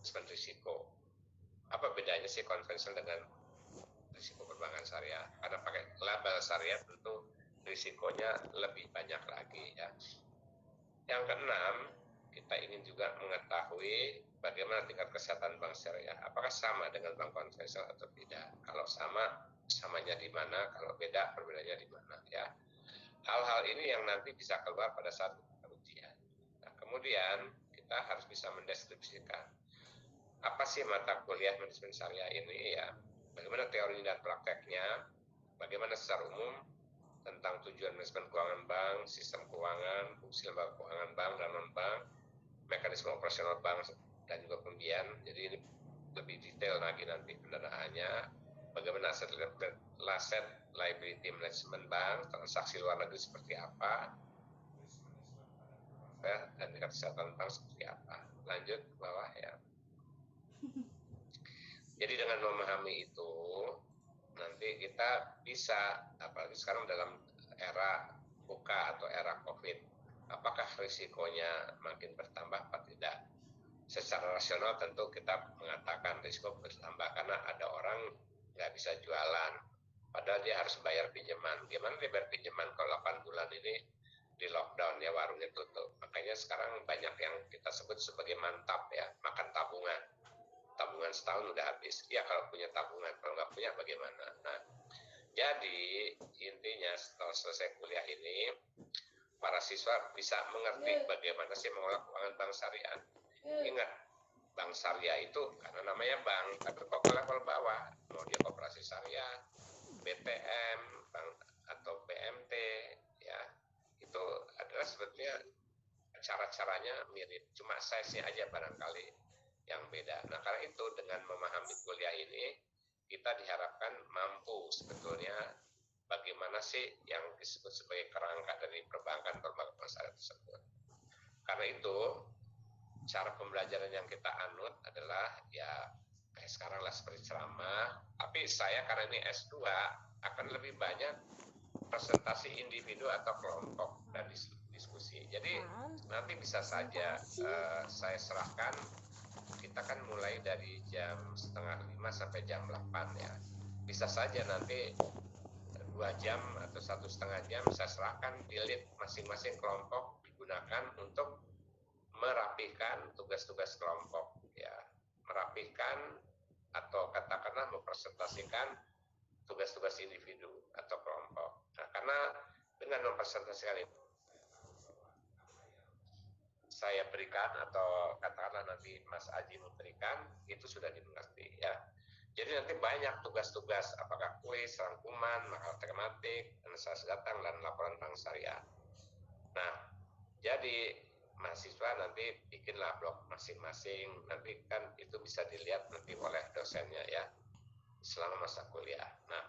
manajemen risiko. Apa bedanya sih konvensional dengan risiko perbankan syariah? Karena pakai label syariah tentu risikonya lebih banyak lagi ya. Yang keenam, kita ingin juga mengetahui bagaimana tingkat kesehatan bank syariah. Apakah sama dengan bank konvensional atau tidak? Kalau sama, samanya di mana? Kalau beda, perbedaannya di mana? Ya, hal-hal ini yang nanti bisa keluar pada saat ujian. Nah, kemudian kita harus bisa mendeskripsikan apa sih mata kuliah manajemen syariah ini ya. Bagaimana teori dan prakteknya? Bagaimana secara umum tentang tujuan manajemen keuangan bank, sistem keuangan, fungsi lembaga keuangan bank dan non-bank, mekanisme operasional bank dan juga pembiayaan. Jadi ini lebih detail lagi nanti pendanaannya, bagaimana aset liability management bank, transaksi luar negeri seperti apa, ya, dan tingkat kesehatan bank seperti apa. Lanjut ke bawah ya. Jadi dengan memahami itu, nanti kita bisa, apalagi sekarang dalam era buka atau era COVID, apakah risikonya makin bertambah atau tidak? Secara rasional tentu kita mengatakan risiko bertambah karena ada orang nggak bisa jualan, padahal dia harus bayar pinjaman. Gimana dia bayar pinjaman kalau 8 bulan ini di lockdown ya, warungnya tutup. Makanya sekarang banyak yang kita sebut sebagai mantap ya, makan tabungan. Tabungan setahun udah habis. Ya kalau punya tabungan, kalau nggak punya bagaimana? Nah, jadi intinya setelah selesai kuliah ini, para siswa bisa mengerti bagaimana sih mengelola keuangan bank syariah. Ingat, bank syariah itu karena namanya bank, tapi kok ke level bawah, mau dia koperasi syariah, BTM, bank atau BMT, ya itu adalah sebetulnya cara-caranya mirip, cuma size-nya aja barangkali yang beda. Nah, karena itu dengan memahami kuliah ini, kita diharapkan mampu sebetulnya bagaimana sih yang disebut sebagai kerangka dari perbankan lembaga syariah tersebut. Karena itu, cara pembelajaran yang kita anut adalah ya kayak sekarang lah seperti ceramah, tapi saya karena ini S2 akan lebih banyak presentasi individu atau kelompok dan diskusi. Jadi nanti bisa saja saya serahkan, kita kan mulai dari jam 4:30 sampai jam 8 ya. Bisa saja nanti 2 jam atau 1,5 jam saya serahkan di lead masing-masing kelompok digunakan untuk merapihkan tugas-tugas kelompok ya, merapihkan atau katakanlah mempresentasikan tugas-tugas individu atau kelompok. Nah, karena dengan mempresentasikan itu saya berikan atau katakanlah nanti Mas Aji memberikan, itu sudah dimengerti ya. Jadi nanti banyak tugas-tugas, apakah kuis, rangkuman, makalah tematik, analisis datang, dan laporan bank syariah. Nah, jadi mahasiswa nanti bikinlah blog masing-masing, nanti kan itu bisa dilihat nanti oleh dosennya ya, selama masa kuliah. Nah,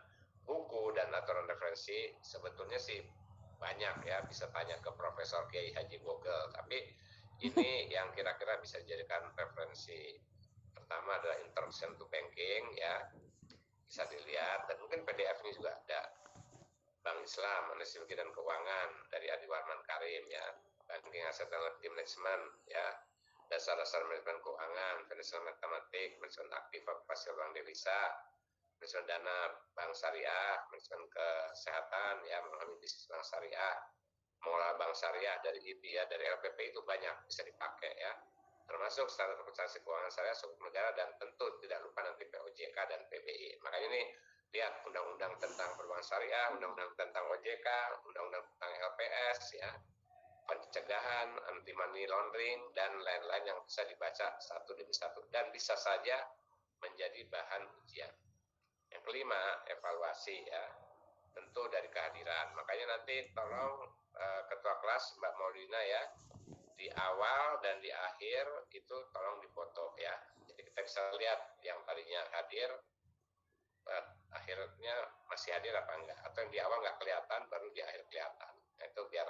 buku dan aturan referensi sebetulnya sih banyak ya, bisa tanya ke Profesor Kiai Haji Google, tapi ini yang kira-kira bisa dijadikan referensi. Pertama adalah Introduction to Banking ya, bisa dilihat, dan mungkin PDF-nya juga ada. Bank Islam, Analisis dan Keuangan dari Adi Warman Karim ya, Banking Asset and Liability Management ya, dasar-dasar manajemen keuangan, financial matematik, manajemen aktif pasif bank devisa, manajemen dana bank syariah, manajemen kesehatan ya, memahami bisnis bank syariah, mengelola bank syariah dari IBI ya, dari LPP itu banyak bisa dipakai ya, termasuk standar investasi keuangan syariah suku negara, dan tentu tidak lupa nanti POJK dan PBI. Makanya ini lihat undang-undang tentang perbankan syariah, undang-undang tentang OJK, undang-undang tentang LPS ya, pencegahan, anti money laundering, dan lain-lain yang bisa dibaca satu demi satu dan bisa saja menjadi bahan ujian. Yang kelima, evaluasi ya, tentu dari kehadiran. Makanya nanti tolong Ketua kelas Mbak Maulina ya, di awal dan di akhir itu tolong difoto ya. Jadi kita bisa lihat yang tadinya hadir, akhirnya masih hadir apa enggak, atau yang di awal nggak kelihatan baru di akhir kelihatan. Nah, itu biar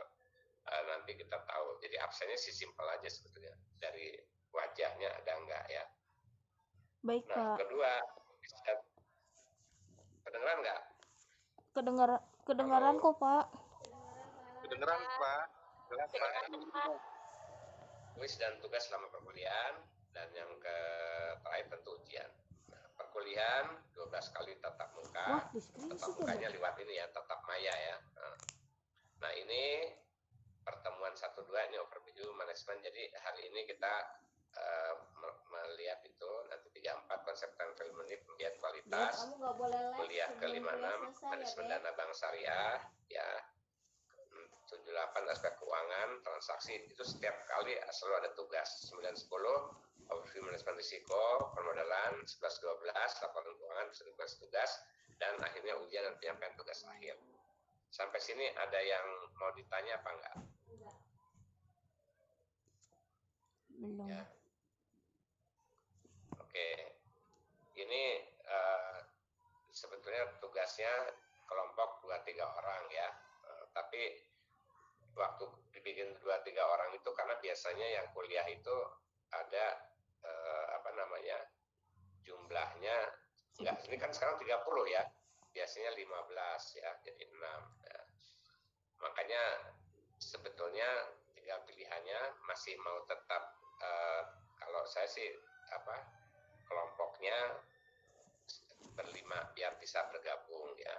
nanti kita tahu. Jadi absennya sih simpel aja sebetulnya, dari wajahnya ada enggak ya. Baik, nah, Pak. kedua, kedengeran nggak? Kedengaran kok, Pak. Kedengeran, Pak. Kuis dan tugas selama perkuliahan. Dan yang kalian 12 kali tatap muka. Wah, Tatap mukanya lewat ini ya, tatap maya ya. Nah, ini pertemuan 1-2 ini overview manajemen. Jadi hari ini kita melihat itu nanti 3-4 konsep value menit, kemudian kualitas, kuliah ke-56 manajemen dana bank syariah ya, 78 aspek keuangan, transaksi. Itu setiap kali selalu ada tugas. 9-10 overview manajemen risiko, permodalan, 11-12 laporan keuangan, tugas, dan akhirnya ujian dan penyampaian tugas akhir. Sampai sini ada yang mau ditanya apa enggak? Belum. Ya. Oke. Ini sebetulnya tugasnya kelompok 2-3 orang ya. Tapi waktu dibikin 2-3 orang itu karena biasanya yang kuliah itu ada jumlahnya enggak, ini kan sekarang 30 ya, biasanya 15 ya, jadi 6 ya. Makanya sebetulnya tinggal pilihannya masih mau tetap kalau saya sih kelompoknya berlima biar bisa bergabung ya.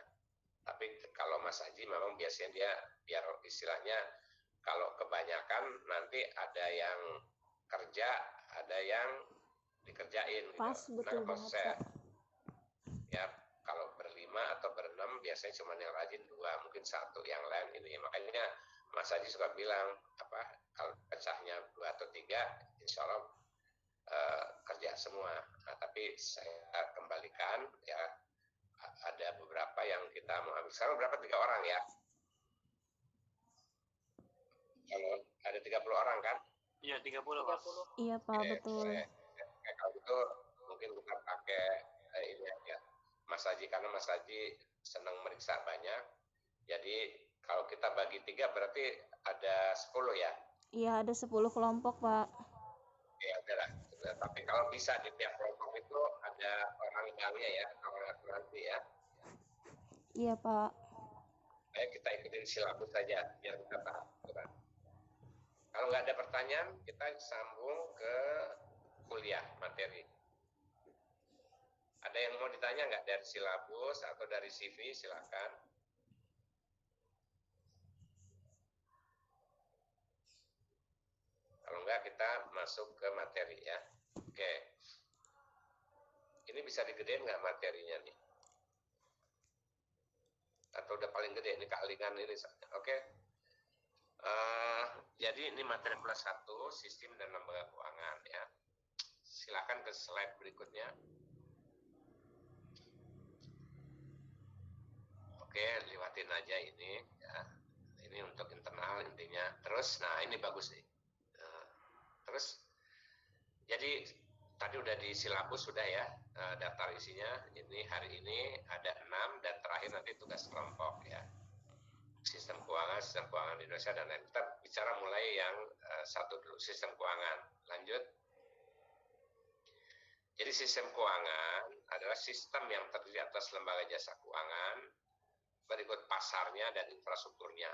Tapi kalau Mas Haji memang biasanya dia biar istilahnya kalau kebanyakan nanti ada yang kerja, ada yang dikerjain. Pas, gitu. betul Nah, banget, Pak. Ya kalau berlima atau berenam biasanya cuma yang rajin 2, mungkin 1 yang lain ini. Makanya Mas Haji suka bilang kalau pecahnya 2 atau 3, insya Allah kerja semua. Nah, tapi saya kembalikan ya, ada beberapa yang kita mau ambil. Sekarang berapa? 3 orang ya? Kalau ada 30 orang kan? Iya, 30 Pak. Iya Pak, betul. Kalau gitu mungkin kita pakai ini aja Mas Haji, karena Mas Haji senang meriksa banyak. Jadi kalau kita bagi 3 berarti ada 10 ya? Iya, ada 10 kelompok Pak. Ya udahlah. Tapi kalau bisa di tiap kelompok itu ada orang gangnya ya, orang asuransi ya. Iya Pak. Ayo kita ikutin silabus saja biar kita paham. Kalau nggak ada pertanyaan, kita sambung ke kuliah materi. Ada yang mau ditanya nggak dari silabus atau dari CV? Silakan. Kalau nggak kita masuk ke materi ya. Oke. Ini bisa digedein nggak materinya nih? Atau udah paling gede ini kealingan ini? Oke. Jadi ini materi kelas 1, sistem dan lembaga keuangan ya. Silakan ke slide berikutnya. Oke, lewatin aja ini ya. Ini untuk internal intinya. Terus, nah ini bagus nih. Terus, jadi tadi udah di silabus sudah ya, daftar isinya. Ini hari ini ada 6 dan terakhir nanti tugas kelompok ya. Sistem keuangan di Indonesia dan lain. Kita bicara mulai yang 1 dulu, sistem keuangan. Lanjut. Jadi sistem keuangan adalah sistem yang terdiri atas lembaga jasa keuangan, berikut pasarnya dan infrastrukturnya,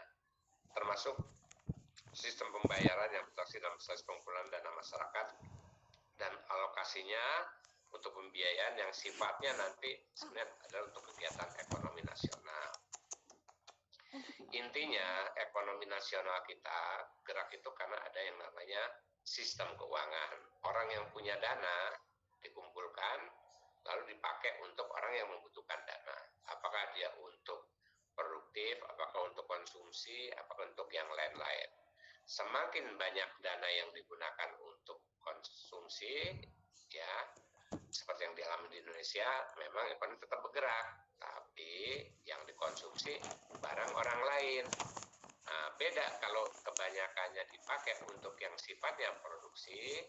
termasuk sistem pembayaran yang berbasis dalam proses pengumpulan dana masyarakat dan alokasinya untuk pembiayaan yang sifatnya nanti sebenarnya adalah untuk kegiatan ekonomi nasional. Intinya ekonomi nasional kita gerak itu karena ada yang namanya sistem keuangan. Orang yang punya dana dikumpulkan lalu dipakai untuk orang yang membutuhkan dana. Apakah dia untuk produktif, apakah untuk konsumsi, apakah untuk yang lain-lain. Semakin banyak dana yang digunakan untuk konsumsi, ya seperti yang dialami di Indonesia, memang ekonomi tetap bergerak, tapi yang dikonsumsi barang orang lain. Nah, beda kalau kebanyakannya dipakai untuk yang sifatnya produksi,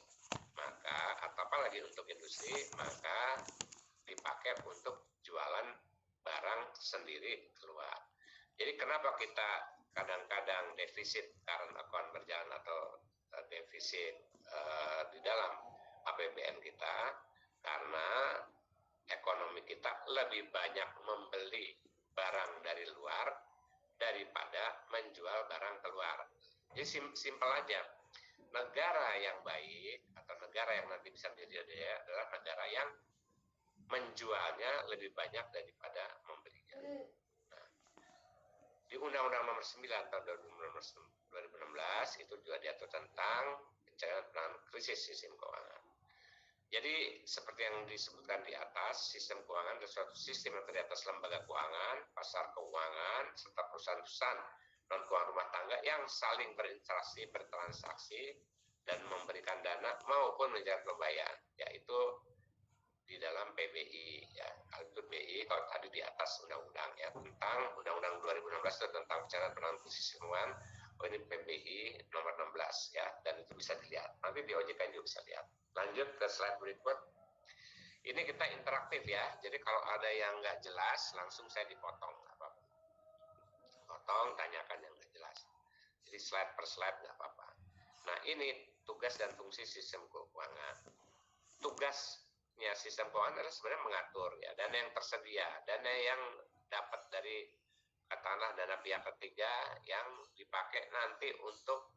maka atau apalagi untuk industri, maka dipakai untuk jualan barang sendiri keluar. Jadi kenapa kita kadang-kadang defisit current account berjalan atau defisit di dalam APBN kita? Karena ekonomi kita lebih banyak membeli barang dari luar daripada menjual barang keluar. Jadi simpel aja. Negara yang baik atau negara yang nanti bisa menjadi jaya adalah negara yang menjualnya lebih banyak daripada membelinya. Nah, di Undang-Undang Nomor 9 tahun 2016 itu juga diatur tentang pencairan penanganan krisis sistem keuangan. Jadi seperti yang disebutkan di atas, sistem keuangan adalah suatu sistem yang terdiri atas lembaga keuangan, pasar keuangan, serta perusahaan-perusahaan non-keuangan rumah tangga yang saling berinteraksi, bertransaksi, dan memberikan dana maupun menjaga pembayaran, yaitu di dalam PBI. Ya, itu PBI kalau tadi di atas undang-undang ya, tentang Undang-Undang 2016 itu tentang pencairan penanganan krisis keuangan. Oh, ini PBI nomor 16 ya, dan itu bisa dilihat. Nanti di OJK juga bisa lihat. Lanjut ke slide berikut. Ini kita interaktif ya, jadi kalau ada yang nggak jelas, langsung saya dipotong. Apa-apa. Potong, tanyakan yang nggak jelas. Jadi slide per slide nggak apa-apa. Nah, ini tugas dan fungsi sistem keuangan. Tugasnya sistem keuangan adalah sebenarnya mengatur ya, dana yang tersedia, dana yang dapat dari katakanlah dana pihak ketiga yang dipakai nanti untuk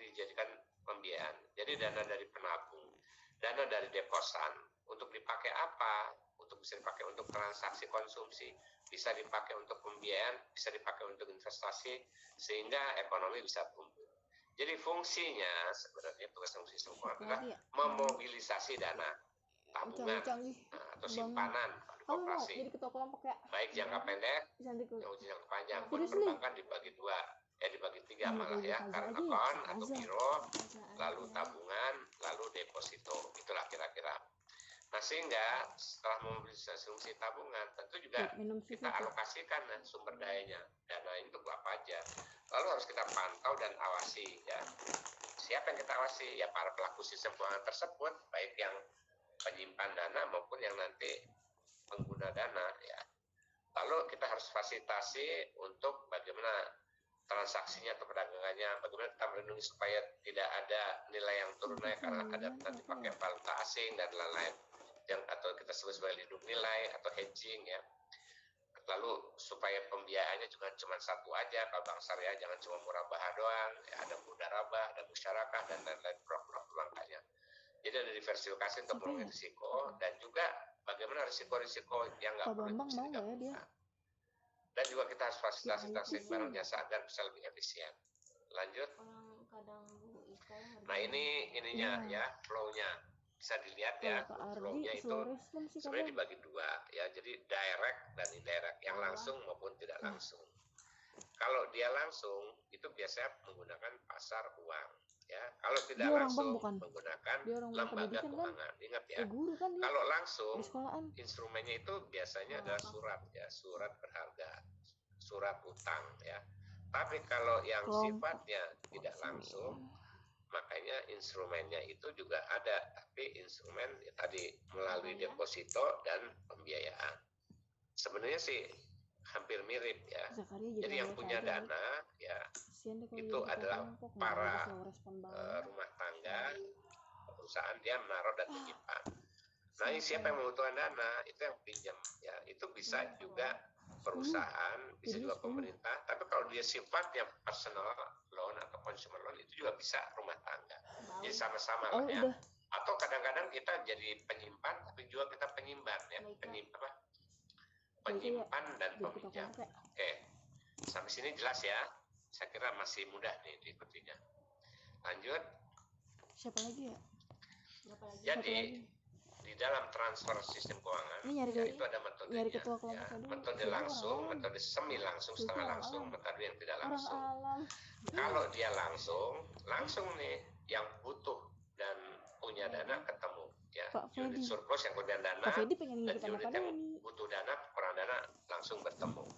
dijadikan pembiayaan. Jadi dana dari penabung, dana dari deposan, untuk dipakai apa? Untuk bisa dipakai untuk transaksi konsumsi, bisa dipakai untuk pembiayaan, bisa dipakai untuk investasi, sehingga ekonomi bisa tumbuh. Jadi fungsinya sebenarnya tugas sistem keuangan adalah memobilisasi dana tabungan atau simpanan koperasi, baik jangka pendek maupun jangka panjang. Perbankan dibagi dua, dibagi tiga malah ya, current account atau giro, lalu tabungan, lalu deposito. Itulah kira-kira. Nah, sehingga setelah memobilisasi fungsi tabungan, tentu juga kita alokasikan sumber dayanya, dana itu apa aja. Lalu harus kita pantau dan awasi ya. Siapa yang kita awasi? Ya para pelaku sistem keuangan tersebut, baik yang penyimpan dana maupun yang nanti pengguna dana ya. Lalu kita harus fasilitasi untuk bagaimana transaksinya atau perdagangannya, bagaimana kita melindungi supaya tidak ada nilai yang turun naik karena ada nanti pakai valuta asing dan lain-lain, yang atau kita sebut sebagai lindung nilai atau hedging ya. Lalu supaya pembiayaannya juga cuma satu aja kalau bank syariah, jangan cuma murabah doang ya, ada mudarabah, ada musyarakah dan lain-lain produk perbankannya. Jadi ada diversifikasi untuk mengurangi risiko dan juga bagaimana risiko-risiko yang nggak perlu bisa digabungkan. Dan juga kita harus fasilitasi barang jasa agar bisa lebih efisien. Lanjut. Nah ini ininya ya, flow-nya bisa dilihat ya, flow-nya itu sebenarnya dibagi dua ya, jadi direct dan indirect, yang langsung maupun tidak langsung. Kalau dia langsung itu biasanya menggunakan pasar uang ya, kalau tidak langsung menggunakan lembaga keuangan. Ingat ya, kalau langsung instrumennya itu biasanya adalah surat ya, surat berharga, surat utang ya. Tapi kalau yang sifatnya tidak langsung, makanya instrumennya itu juga ada, tapi instrumen ya, tadi melalui deposito dan pembiayaan. Sebenarnya sih hampir mirip ya. Jadi yang punya dana ya itu adalah para rumah tangga, perusahaan, dia menaruh dan menyimpan. Nah, ini siapa yang membutuhkan dana? Itu yang pinjam ya. Itu bisa juga perusahaan, bisa juga pemerintah. Tapi kalau dia sifatnya personal loan atau consumer loan, itu juga bisa rumah tangga. Jadi sama-sama lah ya. Atau kadang-kadang kita jadi penyimpan, tapi juga kita penyimpan ya, penyimpan dan peminjam. Oke, sampai sini jelas ya. Saya kira masih mudah nih diikutinya. Lanjut. Siapa lagi ya? Jadi di dalam transfer sistem keuangan ya, itu ada metodenya ya. Metode langsung, metode semi langsung, setengah langsung, metode yang tidak langsung. Kalau dia langsung nih yang butuh dan punya dana ketemu ya, unit surplus yang kelebihan dana dan unit yang butuh dana kurang dana langsung bertemu.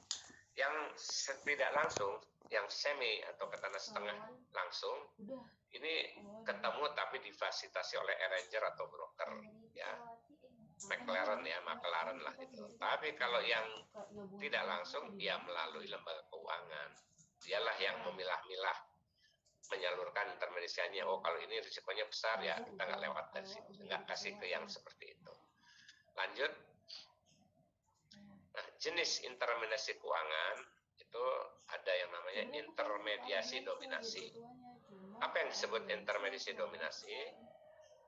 Yang tidak langsung, yang semi atau katakanlah setengah langsung, ini ketemu tapi difasilitasi oleh arranger atau broker ya, McLaren ya, McLaren lah itu. Tapi kalau yang tidak langsung, dia melalui lembaga keuangan, dialah yang memilah-milah, menyalurkan intermediasinya. Oh kalau ini risikonya besar ya, kita nggak lewat dari situ, nggak kasih ke yang seperti itu. Lanjut. Nah, jenis intermediasi keuangan itu ada yang namanya intermediasi dominasi. Apa yang disebut intermediasi dominasi?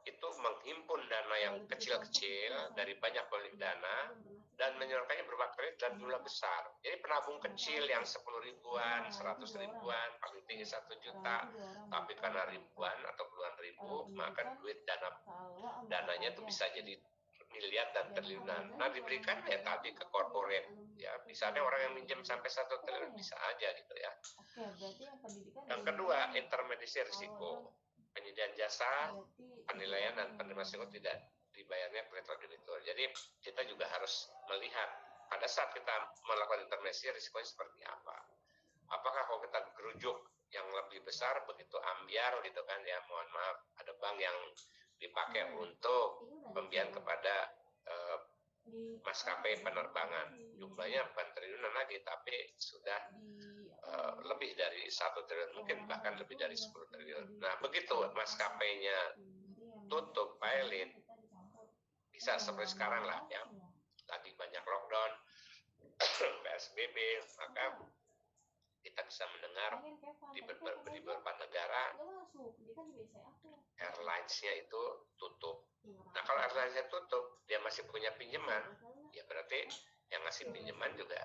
itu menghimpun dana yang kecil-kecil dari banyak pemilik dana dan menyalurkannya berupa kredit dalam jumlah besar. Jadi penabung kecil yang 10 ribuan, 100 ribuan, paling tinggi 1 juta, tapi karena ribuan atau puluhan ribu, maka duit dananya itu bisa jadi miliar dan triliunan. Nah, diberikan ya tadi ke corporate, ya misalnya orang yang minjem sampai 1 triliun bisa aja gitu ya. Yang kedua, intermediasi risiko. Penyediaan jasa, penilaian dan penerimaan risiko tidak dibayarnya kreditor debitur. Jadi kita juga harus melihat pada saat kita melakukan intermediasi risikonya seperti apa. Apakah kalau kita gerujuk yang lebih besar begitu ambiar gitu kan ya, mohon maaf, ada bank yang dipakai untuk pembiayaan kepada maskapai penerbangan, jumlahnya bukan triliunan lagi tapi sudah lebih dari 1 triliun, mungkin bahkan lebih dari 10 triliun. Nah, begitu maskapainya tutup pilot, bisa seperti sekarang lah ya, lagi banyak lockdown, PSBB, maka kita bisa mendengar di beberapa negara airlines-nya itu tutup. Nah, kalau airlines-nya tutup, dia masih punya pinjaman, ya berarti yang ngasih pinjaman juga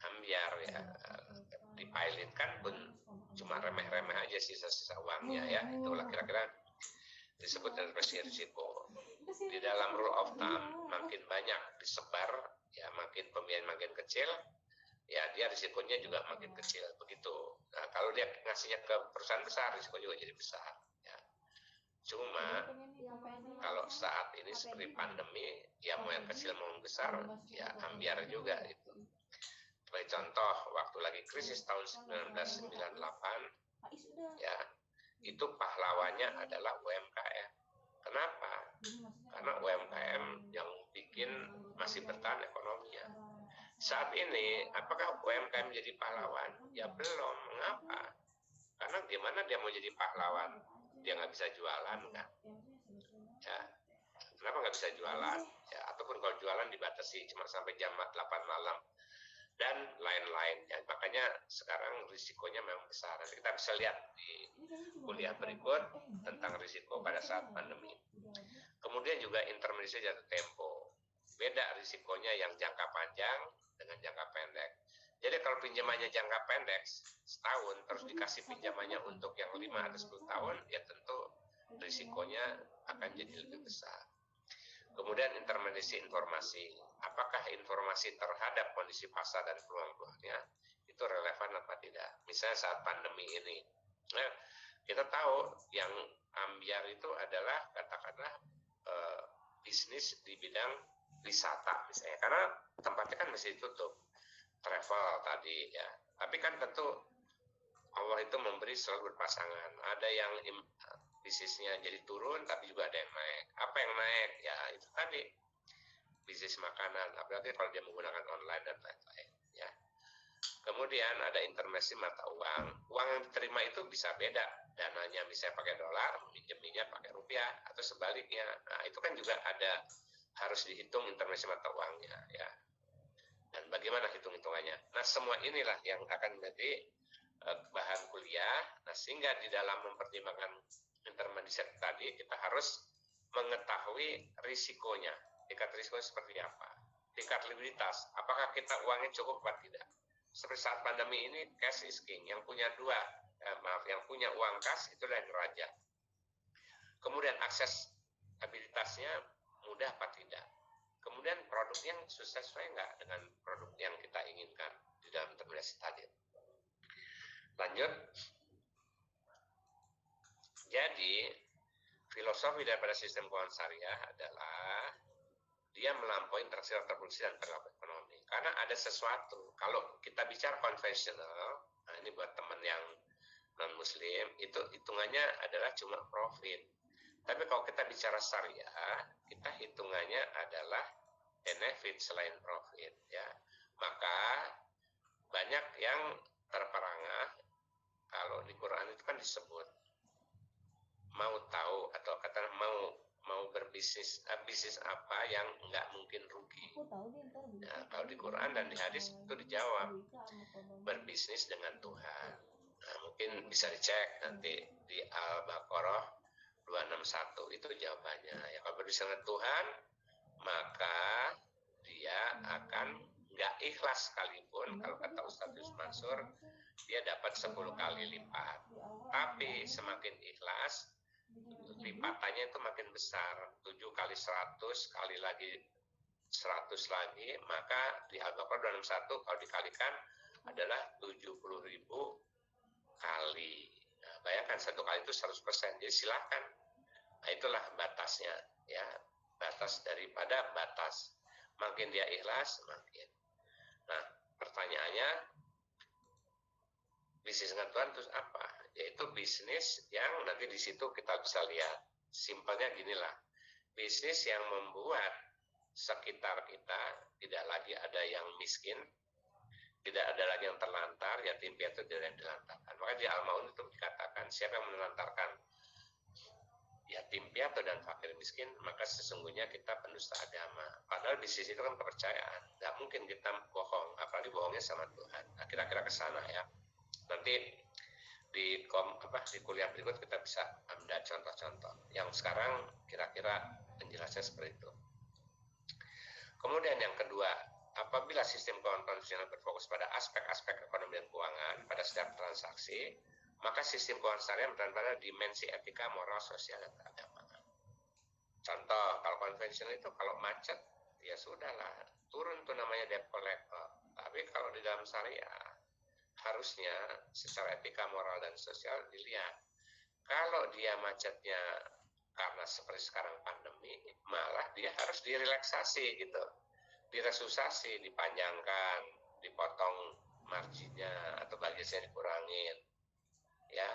ambiar ya. Dipilotkan pun cuma remeh-remeh aja sisa-sisa uangnya ya. Itulah kira-kira disebut intermediasi risiko. Di dalam rule of thumb, makin banyak disebar, ya makin pembiayaan makin kecil, ya dia risikonya juga makin kecil begitu. Nah, kalau dia ngasihnya ke perusahaan besar, risiko juga jadi besar. Ya. Cuma kalau saat ini seperti pandemi, ya mau yang kecil mau yang besar, ya ambiar juga itu. Sebagai contoh, waktu lagi krisis tahun 1998, ya itu pahlawannya adalah UMKM. Kenapa? Karena UMKM yang bikin masih bertahan ekonominya. Saat ini, apakah UMKM jadi pahlawan? Ya belum. Mengapa? Karena gimana dia mau jadi pahlawan? Dia nggak bisa jualan kan? Ya. Kenapa nggak bisa jualan? Ya, ataupun kalau jualan dibatasi cuma sampai jam 8 malam dan lain-lain. Ya, makanya sekarang risikonya memang besar. Nanti kita bisa lihat di kuliah berikut tentang risiko pada saat pandemi. Kemudian juga intermediasi jatuh tempo. Beda risikonya yang jangka panjang dengan jangka pendek. Jadi kalau pinjamannya jangka pendek setahun terus dikasih pinjamannya untuk yang 5 atau 10 tahun, ya tentu risikonya akan jadi lebih besar. Kemudian intermediasi informasi. Apakah informasi terhadap kondisi pasar dan peluang-peluangnya itu relevan apa tidak? Misalnya saat pandemi ini. Nah, kita tahu yang ambiar itu adalah katakanlah bisnis di bidang wisata misalnya. Karena tempatnya kan masih ditutup. Travel tadi ya. Tapi kan tentu Allah itu memberi selalu berpasangan. Ada yang bisnisnya jadi turun tapi juga ada yang naik. Apa yang naik? Ya itu tadi bisnis makanan, apalagi kalau dia menggunakan online dan lain-lain ya. Kemudian ada intermediasi mata uang. Uang yang diterima itu bisa beda. Dananya bisa pakai dolar, minjeminya pakai rupiah atau sebaliknya. Nah, itu kan juga ada harus dihitung intermediasi mata uangnya ya. Dan bagaimana hitung-hitungannya? Nah, semua inilah yang akan menjadi bahan kuliah. Nah, sehingga di dalam mempertimbangkan intermediasi tadi kita harus mengetahui risikonya. Tingkat risiko seperti apa? Tingkat likuiditas, apakah kita uangnya cukup atau tidak? Seperti saat pandemi ini, cash is king. Yang punya yang punya uang kas itulah yang raja. Kemudian aksesibilitasnya mudah apa tidak? Kemudian produknya sesuai nggak dengan produk yang kita inginkan di dalam intermediasi tadi? Lanjut. Jadi, filosofi daripada sistem keuangan syariah adalah dia melampaui interaksi reproduksi dan perilaku ekonomi. Karena ada sesuatu, kalau kita bicara konvensional, nah ini buat teman yang non-muslim, itu hitungannya adalah cuma profit. Tapi kalau kita bicara syariah, kita hitungannya adalah benefit selain profit. Ya. Maka banyak yang terperangah, kalau di Quran itu kan disebut, mau tahu atau kata mau berbisnis, bisnis apa yang nggak mungkin rugi. Nah, kalau di Quran dan di hadis itu dijawab berbisnis dengan Tuhan. Nah, mungkin bisa dicek nanti di Al-Baqarah 261 itu jawabannya. Ya, kalau berurusan dengan Tuhan, maka dia akan nggak ikhlas sekalipun. Kalau kata Ustadz Mansur, dia dapat 10 kali lipat. Tapi semakin ikhlas, lipatannya itu makin besar. 7 kali 100, kali lagi 100 lagi, maka di Al-Baqarah 261 kalau dikalikan adalah 70.000 kali. Nah, bayangkan 1 kali itu 100%. Jadi silakan. Nah, itulah batasnya, ya. Batas daripada batas. Makin dia ikhlas, makin. Nah, pertanyaannya, bisnis dengan Tuhan itu apa? Yaitu bisnis yang nanti di situ kita bisa lihat. Simpelnya ginilah. Bisnis yang membuat sekitar kita tidak lagi ada yang miskin, tidak ada lagi yang terlantar, yatim piatu tidak ada yang dilantarkan. Maka di Al-Maun itu dikatakan, siapa yang menelantarkan yatim piatu dan fakir miskin, maka sesungguhnya kita pendusta agama. Padahal bisnis itu kan kepercayaan, nggak mungkin kita bohong, apalagi bohongnya sama Tuhan. Nah, kira-kira ke sana ya. Nanti di kuliah berikut kita bisa ambil contoh-contoh. Yang sekarang kira-kira penjelasannya seperti itu. Kemudian yang kedua, apabila sistem keuangan konvensional berfokus pada aspek-aspek ekonomi dan keuangan pada setiap transaksi, maka sistem keuangan syariah berperan pada dimensi etika, moral, sosial, dan keagamaan. Contoh, kalau konvensional itu kalau macet, ya sudahlah, turun tuh namanya debt collector. Tapi kalau di dalam syariah, harusnya secara etika, moral, dan sosial dilihat. Kalau dia macetnya karena seperti sekarang pandemi, malah dia harus direlaksasi gitu, diresusasi, dipanjangkan, dipotong marginnya atau budgetnya dikurangin, ya.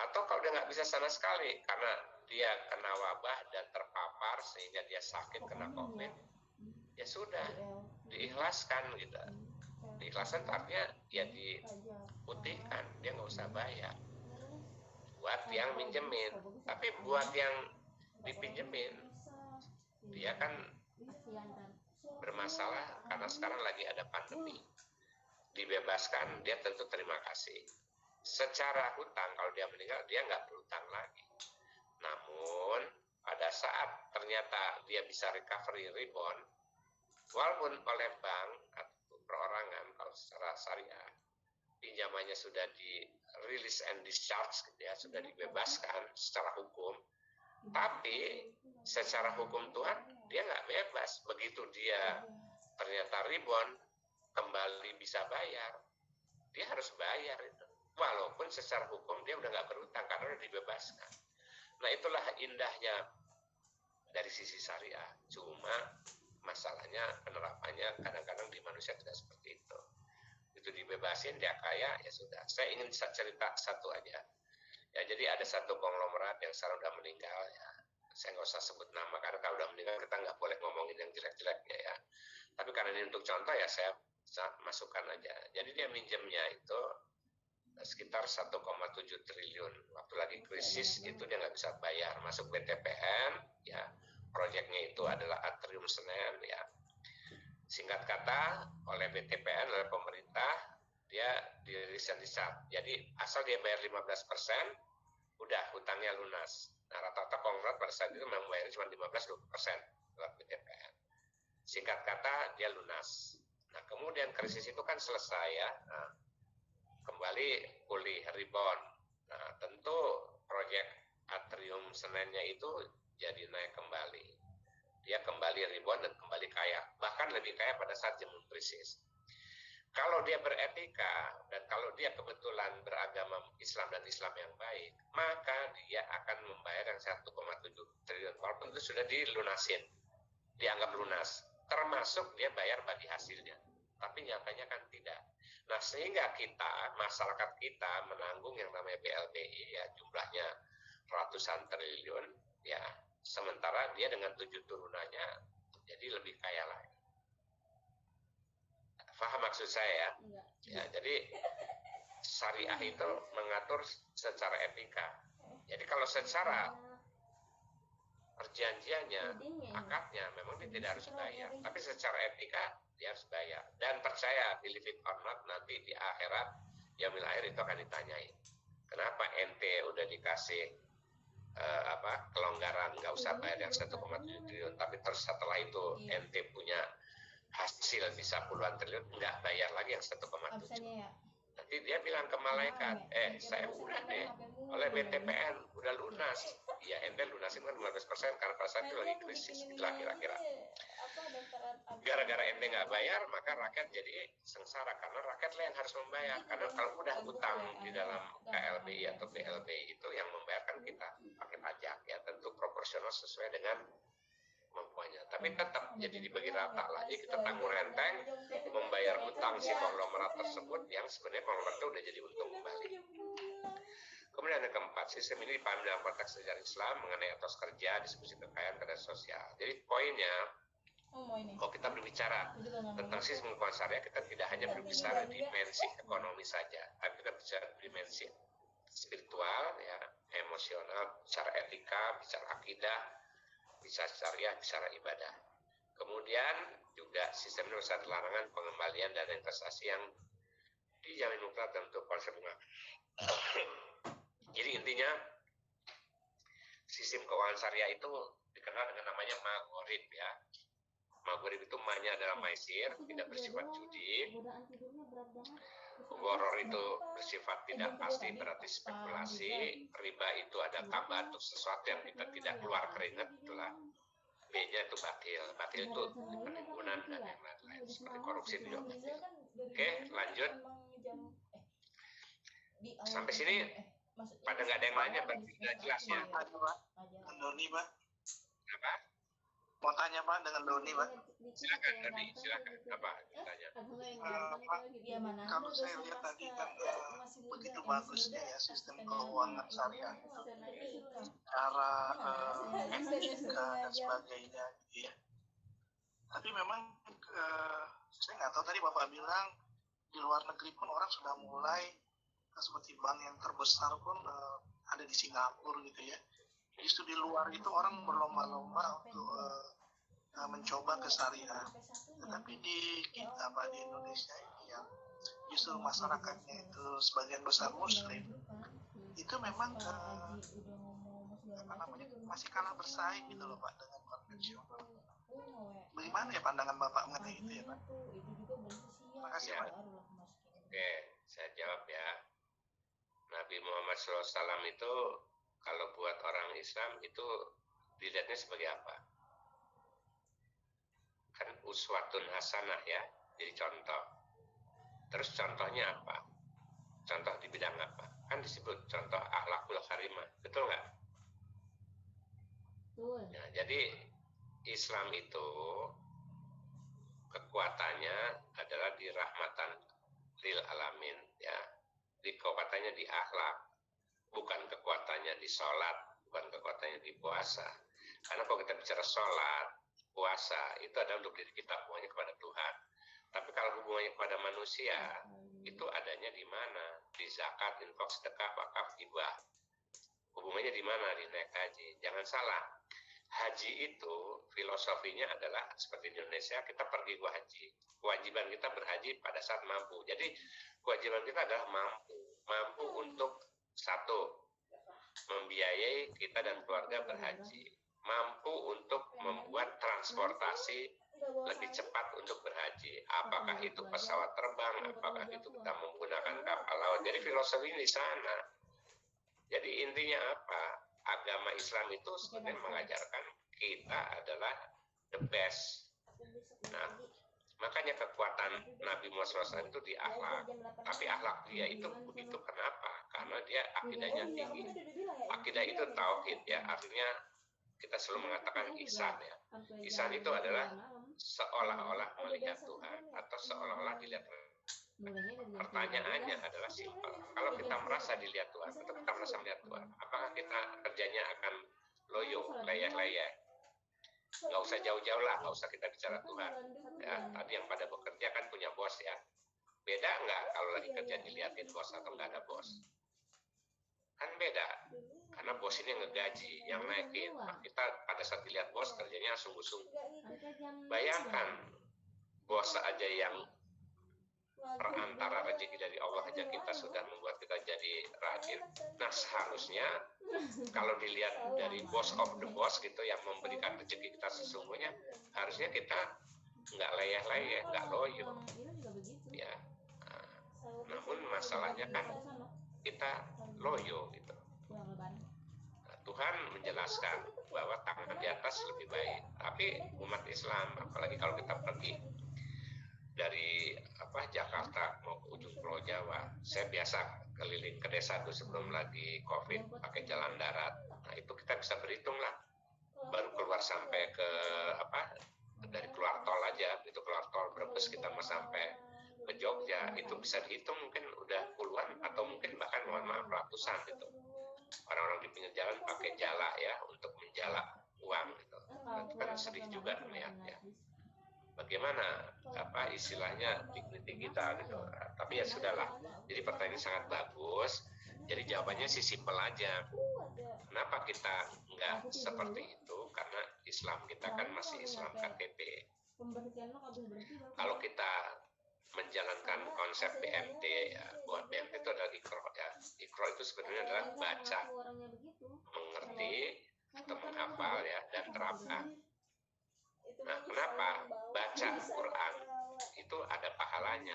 Atau kalau dia nggak bisa sama sekali karena dia kena wabah dan terpapar sehingga dia sakit kena COVID, ya sudah diikhlaskan gitu. Diikhlaskan artinya ya diputihkan, dia nggak usah bayar. Buat yang minjemin, tapi buat yang dipinjemin, dia kan bermasalah karena sekarang lagi ada pandemi. Dibebaskan, dia tentu terima kasih. Secara hutang, kalau dia meninggal, dia nggak berhutang lagi. Namun, pada saat ternyata dia bisa recovery rebound, walaupun oleh bank atau perorangan, kalau secara syariah, pinjamannya sudah di release and discharge, gitu ya, sudah dibebaskan secara hukum, tapi secara hukum Tuhan dia nggak bebas. Begitu dia ternyata rebound, kembali bisa bayar, dia harus bayar itu. Walaupun secara hukum dia udah nggak berhutang karena udah dibebaskan. Nah, itulah indahnya dari sisi syariah. Cuma masalahnya penerapannya kadang-kadang di manusia tidak seperti itu. Itu dibebasin, dia kaya, ya sudah. Saya ingin cerita satu aja. Ya, jadi ada satu konglomerat yang sekarang udah meninggal, ya. Saya nggak usah sebut nama, karena kalau udah meninggal kita nggak boleh ngomongin yang jelek-jeleknya, ya. Tapi karena ini untuk contoh, ya saya masukkan aja. Jadi dia minjemnya itu sekitar 1,7 triliun. Waktu lagi krisis itu dia nggak bisa bayar. Masuk BTPN, ya. Proyeknya itu adalah Atrium Senen, ya. Singkat kata, oleh BTPN, oleh pemerintah, dia di-reset. Jadi asal dia bayar 15%, udah hutangnya lunas. Nah, rata-rata konglomerat pada saat itu memang bayarnya cuma 15-20% lewat BTPN. Singkat kata, dia lunas. Nah, kemudian krisis itu kan selesai, ya. Nah, kembali pulih, rebound. Nah, tentu proyek Atrium Senennya itu jadi naik kembali. Dia kembali rebound dan kembali kaya, bahkan lebih kaya pada saat zaman krisis. Kalau dia beretika dan kalau dia kebetulan beragama Islam dan Islam yang baik, maka dia akan membayar yang 1,7 triliun, walaupun itu sudah dilunasin, dianggap lunas, termasuk dia bayar bagi hasilnya. Tapi nyatanya kan tidak. Nah, sehingga kita, masyarakat kita menanggung yang namanya BLBI, ya jumlahnya ratusan triliun, ya. Sementara dia dengan 7 turunannya jadi lebih kaya lagi. Paham maksud saya, ya? Ya, jadi syariah itu mengatur secara etika. Jadi kalau secara perjanjiannya, akadnya, memang dia tidak harus bayar. Tapi secara etika dia harus bayar. Dan percaya, believe it or not, nanti di akhirat, yaumil akhir itu akan ditanyain. Kenapa ente udah dikasih kelonggaran, nggak usah bayar yang 1,7 triliun, tapi terus setelah itu ente punya hasil bisa puluhan triliun, nggak bayar lagi yang 1,7. Nanti dia bilang ke malaikat, saya udah deh oleh BTPN udah lunas. Ya ente lunasin kan 15% karena pada saat itu lagi krisis, itulah kira-kira. Gara-gara ente nggak bayar, maka rakyat jadi sengsara karena rakyat lah yang harus membayar. Karena kalau udah utang di dalam KLBI atau BLBI itu yang membayarkan kita pakai pajak, ya tentu proporsional sesuai dengan kemampuannya. Tapi tetap jadi dibagi rata lah. Jadi kita tanggung renteng membayar utang si konglomerat tersebut yang sebenarnya konglomerat itu udah jadi untung kembali. Kemudian yang keempat, sistem ini dipahami dalam konteks sejarah Islam mengenai etos kerja, distribusi kekayaan, keadilan sosial. Jadi poinnya, kalau kita berbicara tentang sistem keuangan syariah, kita tidak hanya berbicara dimensi ekonomi saja, tapi kita bicara dimensi spiritual, ya, emosional, bicara etika, bicara akidah, bicara syariah, bicara ibadah. Kemudian juga sistem ini bersatu larangan pengembalian dana investasi yang dijamin mutlak dan untuk konsep bunga. Jadi intinya sistem keuangan syariah itu dikenal dengan namanya maghrib, ya. Maghrib itu ma-nya adalah maisir, tidak bersifat judi. Gharar itu bersifat tidak pasti, berarti spekulasi. Riba itu ada tambahan untuk sesuatu yang kita tidak keluar keringat, itulah. B-nya itu batil. Batil itu penimbunan dan yang lain-lain, seperti korupsi itu juga batil. Oke, lanjut. Sampai sini pada nggak ada yang lainnya, berarti sudah jelas ya. Dengan Doni, Pak. Apa? Mau tanya, Pak, dengan Doni, Pak. Silakan Doni, silakan. Apa ditanya? Pak, kalau saya lihat tadi kan begitu bagusnya ya sistem keuangan syariah itu, cara etika dan sebagainya, gitu ya. Tapi memang saya nggak tahu, tadi Bapak bilang di luar negeri pun orang sudah mulai seperti bank yang terbesar pun ada di Singapura gitu ya. Justru di luar itu orang berlomba-lomba untuk mencoba ke syariah. Tetapi di kita, Pak, di Indonesia ini yang justru masyarakatnya itu sebagian besar Muslim, itu memang masih kalah bersaing gitu loh, Pak, dengan konvensional. Bagaimana ya pandangan Bapak mengenai itu ya, Pak? Terima kasih, Pak. Oke, saya jawab ya. Nabi Muhammad SAW itu kalau buat orang Islam itu dilihatnya sebagai apa? Kan uswatun hasanah, ya, jadi contoh. Terus contohnya apa? Contoh di bidang apa? Kan disebut contoh akhlakul karimah, betul nggak? Nah, jadi Islam itu kekuatannya adalah di rahmatan lil alamin, ya. Di kekuatannya di akhlak, bukan kekuatannya di sholat, bukan kekuatannya di puasa. Karena kalau kita bicara sholat, puasa, itu adalah untuk diri kita, hubungannya kepada Tuhan. Tapi kalau hubungannya kepada manusia, itu adanya di mana? Di zakat, infak, sedekah, wakaf, hibah. Hubungannya di mana? Di naik haji. Jangan salah, haji itu filosofinya adalah seperti di Indonesia, kita pergi gua haji. Kewajiban kita berhaji pada saat mampu. Jadi kewajiban kita adalah mampu untuk satu, membiayai kita dan keluarga berhaji, mampu untuk membuat transportasi lebih cepat untuk berhaji. Apakah itu pesawat terbang, apakah itu kita menggunakan kapal laut. Jadi filosofi di sana. Jadi intinya apa? Agama Islam itu sebenarnya mengajarkan kita adalah the best. Nah, makanya kekuatan Nabi Muhammad SAW itu di akhlak. Tapi akhlak dia itu begitu, kenapa? Karena dia akidahnya tinggi. Akidah itu tauhid, ya, artinya kita selalu mengatakan ihsan, ya. Ihsan itu adalah seolah-olah melihat Tuhan atau seolah-olah dilihat. Pertanyaannya adalah simpel. Kalau kita merasa dilihat Tuhan atau kita merasa melihat Tuhan, apakah kita kerjanya akan loyo, leyeh-leyeh? Nggak usah jauh-jauh lah, nggak usah kita bicara Tuhan. Ya, tadi yang pada bekerja kan punya bos, ya. Beda nggak kalau lagi kerja dilihatin bos atau nggak ada bos? Kan beda. Karena bos ini ngegaji, yang naikin. Nah, kita pada saat dilihat bos kerjanya sungguh-sungguh. Bayangkan, bos aja yang perantara rezeki dari Allah aja kita sudah membuat kita jadi rajin. Nah, seharusnya Kalau dilihat dari boss of the boss gitu yang memberikan rezeki kita sesungguhnya, harusnya kita nggak leyeh-leyeh, nggak loyo, ya. Namun masalahnya kan kita loyo gitu. Tuhan menjelaskan bahwa tangan di atas lebih baik, tapi umat Islam, apalagi kalau kita pergi dari Jakarta mau ke ujung Pulau Jawa, saya biasa keliling ke desa tuh sebelum lagi COVID pakai jalan darat. Nah itu kita bisa berhitung lah, baru keluar sampai ke dari keluar tol aja, itu keluar tol Brebes kita mau sampai ke Jogja, itu bisa dihitung mungkin udah puluhan atau mungkin bahkan mohon maaf ratusan gitu. Orang-orang di pinggir jalan pakai jala ya untuk menjala uang gitu. Itu kan sedih juga melihatnya. Bagaimana istilahnya dignity kita gitu. Tapi ya sudahlah. Jadi pertanyaan sangat bagus. Jadi jawabannya sih simpel aja. Kenapa kita nggak seperti itu? Karena Islam kita kan masih Islam KTP. Kalau kita menjalankan konsep BMT ya, buat BMT itu adalah ikro ya. Ikro itu sebenarnya adalah baca, mengerti atau menghafal ya, dan terapkan. Nah, kenapa baca Quran itu ada pahalanya?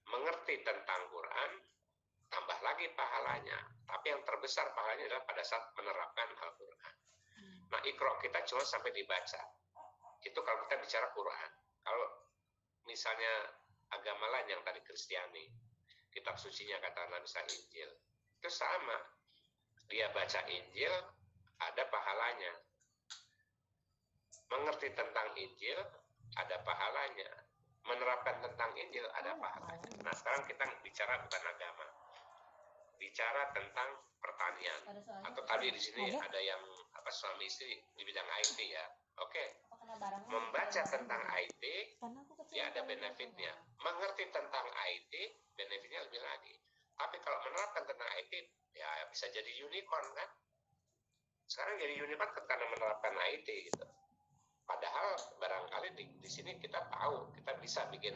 Mengerti tentang Quran tambah lagi pahalanya. Tapi yang terbesar pahalanya adalah pada saat menerapkan Al-Quran. Nah, ikro kita cuma sampai dibaca. Itu kalau kita bicara Quran. Kalau misalnya agama lain yang tadi Kristiani, kitab sucinya kata Nabi Injil, itu sama. Dia baca Injil, ada pahalanya. Mengerti tentang Injil, ada pahalanya. Menerapkan tentang Injil, ada pahalanya. Nah, sekarang kita bicara bukan agama. Bicara tentang pertanian. Atau tadi di sini ada yang suami istri di bidang IT ya. Oke. Membaca tentang IT, ya ada benefitnya. Mengerti tentang IT, benefitnya lebih lagi. Tapi kalau menerapkan tentang IT, ya bisa jadi unicorn kan? Sekarang jadi unicorn karena menerapkan IT gitu. Padahal barangkali di sini kita tahu, kita bisa bikin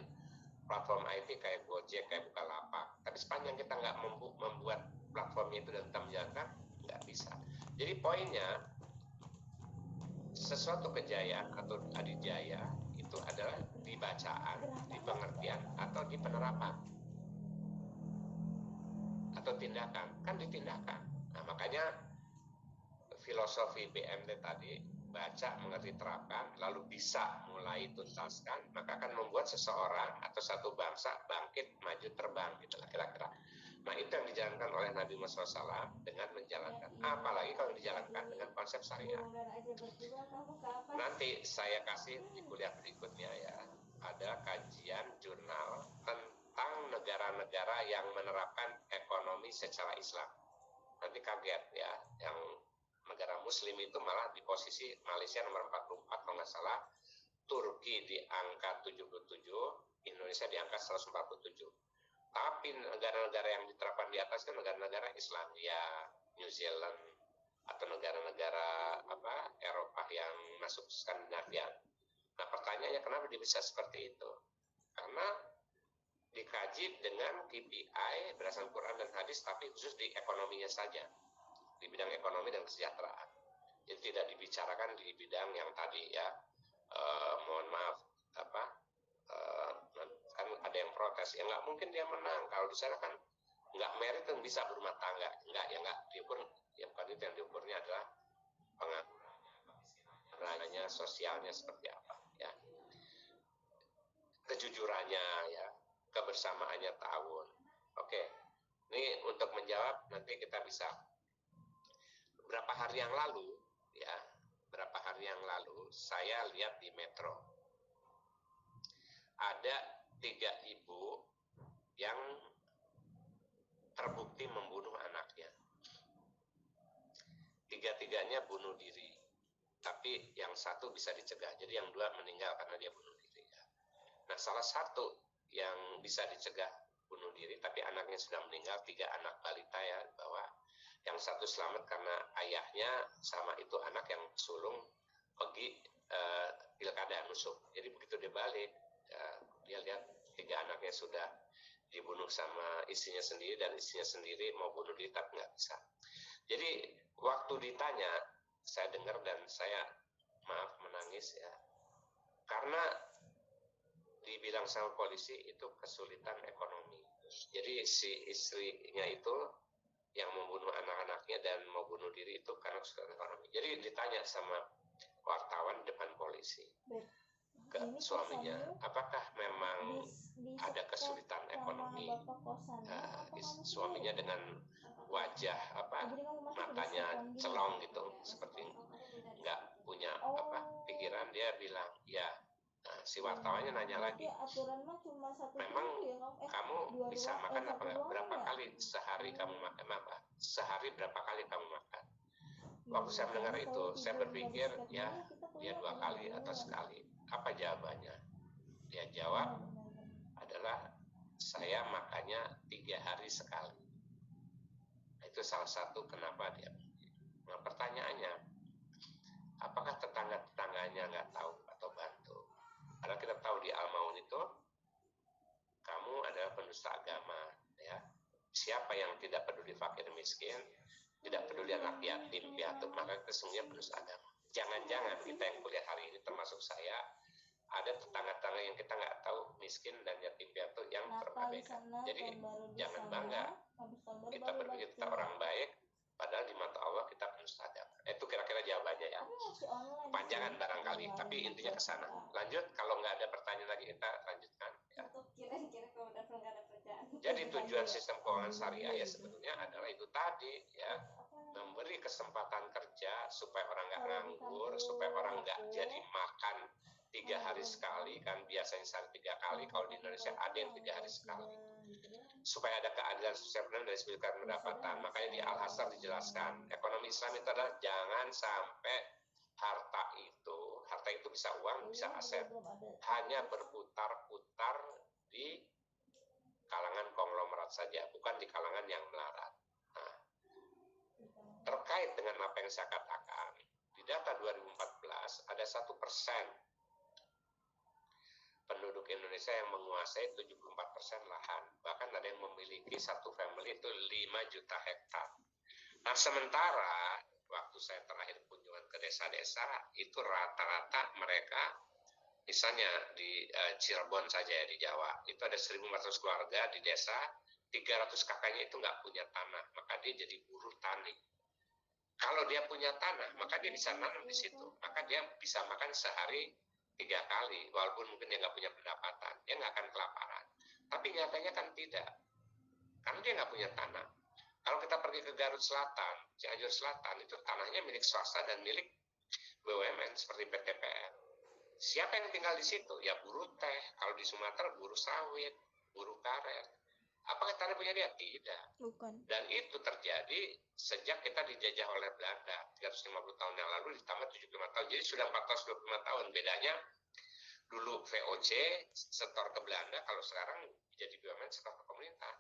platform IT kayak Gojek, kayak Bukalapak. Tapi sepanjang kita nggak membuat platformnya itu dan kita menjalankan, nggak bisa. Jadi poinnya, sesuatu kejayaan atau adijaya itu adalah di bacaan, di pengertian, atau di penerapan. Atau tindakan, kan di tindakan. Nah makanya filosofi BMT tadi, baca, mengerti, terapkan, lalu bisa mulai tuntaskan, maka akan membuat seseorang atau satu bangsa bangkit, maju, terbang, gitulah kira-kira. Nah itu yang dijalankan oleh Nabi Muhammad SAW dengan menjalankan, apalagi kalau dijalankan dengan konsep syariat. Nanti saya kasih di kuliah berikutnya ya, ada kajian jurnal tentang negara-negara yang menerapkan ekonomi secara Islam. Nanti kaget ya, yang negara Muslim itu malah di posisi Malaysia nomor 44 kalau nggak salah, Turki di angka 77, Indonesia di angka 147. Tapi negara-negara yang diterapkan di atas itu negara-negara Islam ya, New Zealand atau negara-negara Eropa yang masuk Skandinavia. Nah pertanyaannya kenapa dia bisa seperti itu? Karena dikaji dengan KPI berdasarkan Quran dan hadis, tapi khusus di ekonominya saja, di bidang ekonomi dan kesejahteraan. Jadi tidak dibicarakan di bidang yang tadi ya, mohon maaf kan ada yang protes, ya nggak mungkin dia menang kalau di sana kan nggak merit dan bisa berumah tangga, nggak diukur, ya bukan itu yang diukurnya adalah penganggurannya, sosialnya seperti apa ya, kejujurannya ya, kebersamaannya tahun. Oke, ini untuk menjawab nanti kita bisa. Beberapa hari yang lalu saya lihat di Metro ada 3 ibu yang terbukti membunuh anaknya. 3-tiganya bunuh diri, tapi yang satu bisa dicegah, jadi yang 2 meninggal karena dia bunuh diri. Nah salah satu yang bisa dicegah bunuh diri tapi anaknya sudah meninggal, 3 anak balita ya di bawah. Yang satu selamat karena ayahnya sama itu anak yang sulung pergi pilkada nusuk. Jadi begitu dia balik, dia lihat 3 anaknya sudah dibunuh sama istrinya sendiri, dan istrinya sendiri mau bunuh diri tapi nggak bisa. Jadi waktu ditanya, saya dengar dan saya maaf menangis ya, karena dibilang sama polisi itu kesulitan ekonomi. Jadi si istrinya itu yang membunuh anak-anaknya dan mau bunuh diri itu karena kesulitan ekonomi. Jadi ditanya sama wartawan depan polisi ke suaminya, apakah memang ada kesulitan ekonomi? Suaminya dengan wajah matanya celong gitu, seperti nggak punya pikiran, dia bilang ya. Nah, si wartawannya nanya lagi, memang kamu bisa makan apa enggak? Berapa kali sehari kamu makan apa? Sehari berapa kali kamu makan? Waktu saya mendengar itu, saya berpikir ya dia 2 kali atau sekali. Apa jawabannya? Dia jawab adalah saya makannya 3 hari sekali. Itu salah satu kenapa dia. Nah, pertanyaannya, apakah tetangga-tetangganya nggak tahu atau bantu? Karena kita tahu di Al-Maun itu kamu adalah pendusta agama, ya. Siapa yang tidak peduli fakir miskin, tidak peduli anak yatim piatu, maka sesungguhnya pendusta agama. Jangan-jangan kita yang kuliah hari ini termasuk saya, ada tetangga-tetangga yang kita nggak tahu miskin dan yatim piatu yang terabaikan. Jadi jangan bangga kita berpikir kita orang baik, padahal di mata Allah kita pendusta agama. Itu kira-kira jawabannya ya. Panjangan barangkali, tapi intinya ke sana. Lanjut, kalau nggak ada pertanyaan lagi kita lanjutkan. Ya. Jadi tujuan sistem keuangan syariah ya sebetulnya adalah itu tadi ya, memberi kesempatan kerja supaya orang nggak nganggur, supaya orang nggak jadi makan 3 hari sekali, kan biasanya sehari 3 kali, kalau di Indonesia ada yang 3 hari sekali. Supaya ada keadilan sosial dari segi pendapatan. Makanya di Al-Hasar dijelaskan, ekonomi Islam itu adalah jangan sampai harta itu bisa uang, bisa aset, hanya berputar-putar di kalangan konglomerat saja, bukan di kalangan yang melarat. Nah, terkait dengan apa yang saya katakan, di data 2014 ada 1% penduduk Indonesia yang menguasai 74% lahan. Bahkan ada yang memiliki satu family itu 5 juta hektar. Nah, sementara waktu saya terakhir kunjungan ke desa-desa, itu rata-rata mereka, misalnya di Cirebon saja ya, di Jawa, itu ada 1.400 keluarga di desa, 300 kakaknya itu nggak punya tanah, maka dia jadi buruh tani. Kalau dia punya tanah, maka dia bisa nanam di situ, maka dia bisa makan sehari 3 kali, walaupun mungkin dia nggak punya pendapatan, dia nggak akan kelaparan. Tapi nyatanya kan tidak, karena dia nggak punya tanah. Kalau kita pergi ke Garut Selatan, Cianjur Selatan, itu tanahnya milik swasta dan milik BUMN seperti PTPN. Siapa yang tinggal di situ? Ya buruh teh. Kalau di Sumatera buruh sawit, buruh karet. Apakah tanah punya dia? Tidak. Bukan. Dan itu terjadi sejak kita dijajah oleh Belanda 350 tahun yang lalu ditambah 75 tahun. Jadi sudah 425 tahun. Bedanya dulu VOC setor ke Belanda, kalau sekarang jadi BUMN setor ke pemerintah.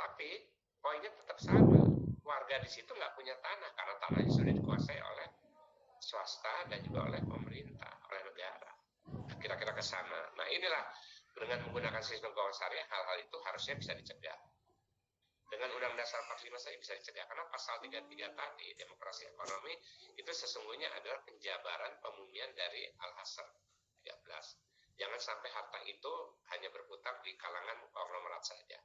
Tapi poinnya tetap sama. Warga di situ nggak punya tanah karena tanahnya sudah dikuasai oleh swasta dan juga oleh pemerintah, oleh negara. Kira-kira ke sana. Nah, inilah dengan menggunakan sistem keuangan syariah, hal-hal itu harusnya bisa dicegah. Dengan Undang-Undang Dasar 45 saja bisa dicegah, karena pasal 33 tadi, demokrasi ekonomi, itu sesungguhnya adalah penjabaran pemumian dari Al-Hasr 13. Jangan sampai harta itu hanya berputar di kalangan konglomerat saja.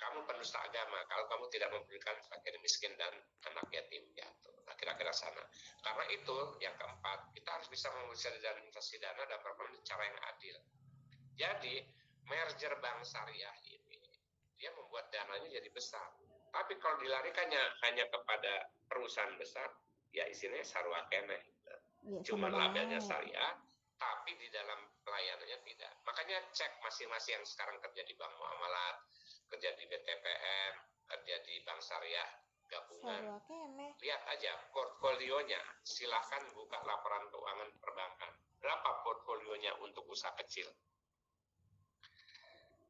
Kamu pendusta agama kalau kamu tidak memberikan fakir miskin dan anak yatim piatu. Nah, kira-kira sana. Karena itu yang keempat, kita harus bisa memobilisasi dan investasi dana dan berperan cara yang adil. Jadi merger bank syariah ini dia membuat dananya jadi besar. Tapi kalau dilarikannya hanya kepada perusahaan besar, ya istilahnya sarwa keneh. Ya, Cuma labelnya syariah, tapi di dalam pelayanannya tidak. Makanya cek masing-masing yang sekarang kerja di Bank Muamalat, kerja di BTPM, kerja di Bank Syariah Gabungan. Lihat aja portfolionya, silahkan buka laporan keuangan perbankan. Berapa portfolionya untuk usaha kecil?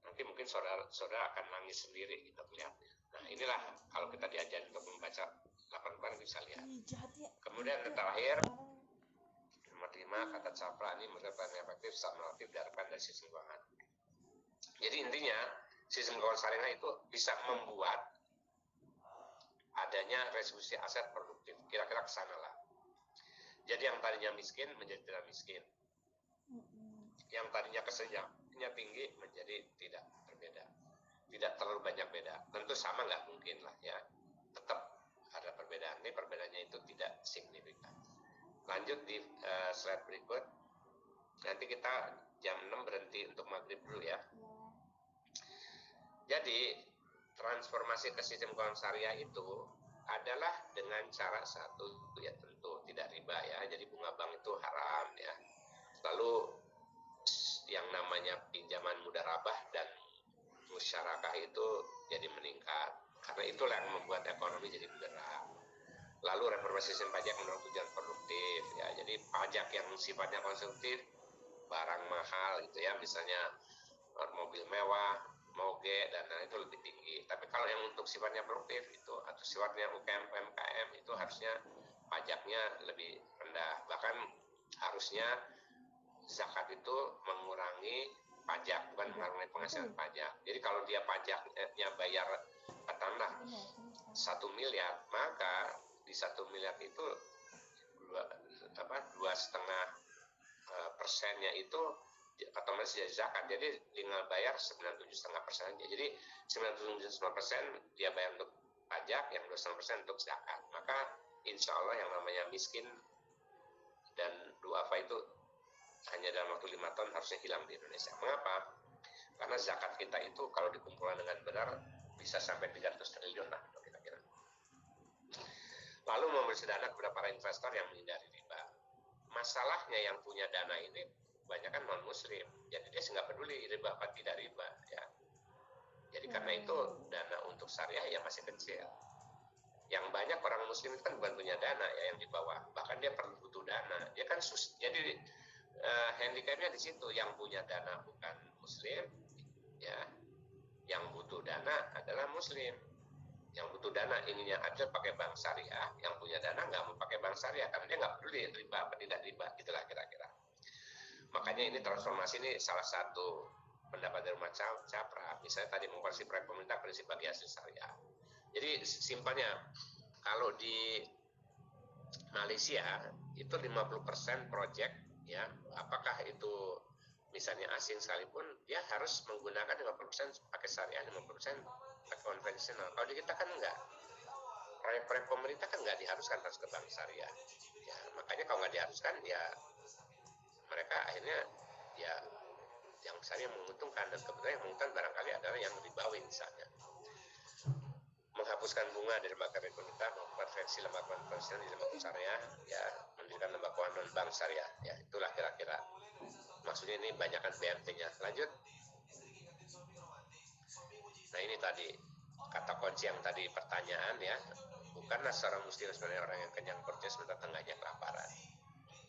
Nanti mungkin saudara akan nangis sendiri kita melihatnya. Nah, inilah kalau kita diajar untuk membaca laporan keuangan bisa lihat. Kemudian yang terakhir, nomor 5, kata capra ini merupakan efektif saat relatif diharapkan dari sistem keuangan. Jadi intinya sistem keuangan syariah itu bisa membuat adanya restitusi aset produktif. Kira-kira ke sana lah. Jadi yang tadinya miskin menjadi tidak miskin. Yang tadinya kesenjangannya tinggi menjadi tidak berbeda. Tidak terlalu banyak beda. Tentu sama nggak mungkin lah ya. Tetap ada perbedaan. Ini perbedaannya itu tidak signifikan. Lanjut di slide berikut. Nanti kita jam 6 berhenti untuk maghrib dulu ya. Jadi transformasi ke sistem keuangan syariah itu adalah dengan cara satu ya tentu tidak riba ya. Jadi bunga bank itu haram ya. Lalu yang namanya pinjaman mudarabah dan musyarakah itu jadi meningkat. Karena itulah yang membuat ekonomi jadi bergerak. Lalu reformasi sistem pajak menurut tujuan produktif ya. Jadi pajak yang sifatnya konsumtif, barang mahal gitu ya, misalnya mobil mewah, moge dan lain itu lebih tinggi. Tapi kalau yang untuk sifatnya produktif itu atau sifatnya UMKM itu harusnya pajaknya lebih rendah. Bahkan harusnya zakat itu mengurangi pajak, bukan mengurangi penghasilan pajak. Jadi kalau dia pajaknya bayar katakanlah 1 miliar, maka di 1 miliar itu 2,5% itu otomatis jadi zakat. Jadi tinggal bayar 97,5% aja. Jadi 97,5% dia bayar untuk pajak, yang 2,5% untuk zakat. Maka insya Allah yang namanya miskin dan duafa itu hanya dalam waktu 5 tahun harusnya hilang di Indonesia. Mengapa? Karena zakat kita itu kalau dikumpulkan dengan benar bisa sampai 300 triliun lah kira-kira. Lalu memberi dana kepada para investor yang menghindari riba. Masalahnya yang punya dana ini kebanyakan non muslim, jadi dia nggak peduli riba apa tidak riba ya. Jadi karena itu dana untuk syariah ya masih kecil. Yang banyak orang muslim itu kan bukan punya dana ya yang di bawah, bahkan dia perlu butuh dana. Dia kan jadi handicapnya di situ, yang punya dana bukan muslim ya, yang butuh dana adalah muslim. Yang butuh dana ininya aja pakai bank syariah, yang punya dana nggak mau pakai bank syariah karena dia nggak peduli riba apa tidak riba, gitulah kira-kira. Makanya ini transformasi ini salah satu pendapat dari Umat Capra, misalnya tadi mengkoreksi proyek pemerintah prinsip bagi hasil syariah. Jadi simpelnya kalau di Malaysia itu 50% project ya, apakah itu misalnya asing sekalipun, dia harus menggunakan 50% pakai syariah, 50% pakai konvensional. Kalau di kita kan enggak. Proyek-proyek pemerintah kan enggak diharuskan harus ke bank syariah. Ya, makanya kalau enggak diharuskan ya mereka akhirnya ya yang syariah menguntungkan, dan kebetulan yang menguntungkan barangkali adalah yang ribawi misalnya. Menghapuskan bunga dari lembaga pemerintah, mengkonversi lembaga konvensional di lembaga syariah, ya mendirikan lembaga keuangan non bank syariah, ya itulah kira-kira. Maksudnya ini banyakkan BMT-nya. Lanjut. Nah ini tadi kata kunci yang tadi pertanyaan ya, bukanlah seorang muslim sebenarnya orang yang kenyang perutnya sementara tangannya kelaparan.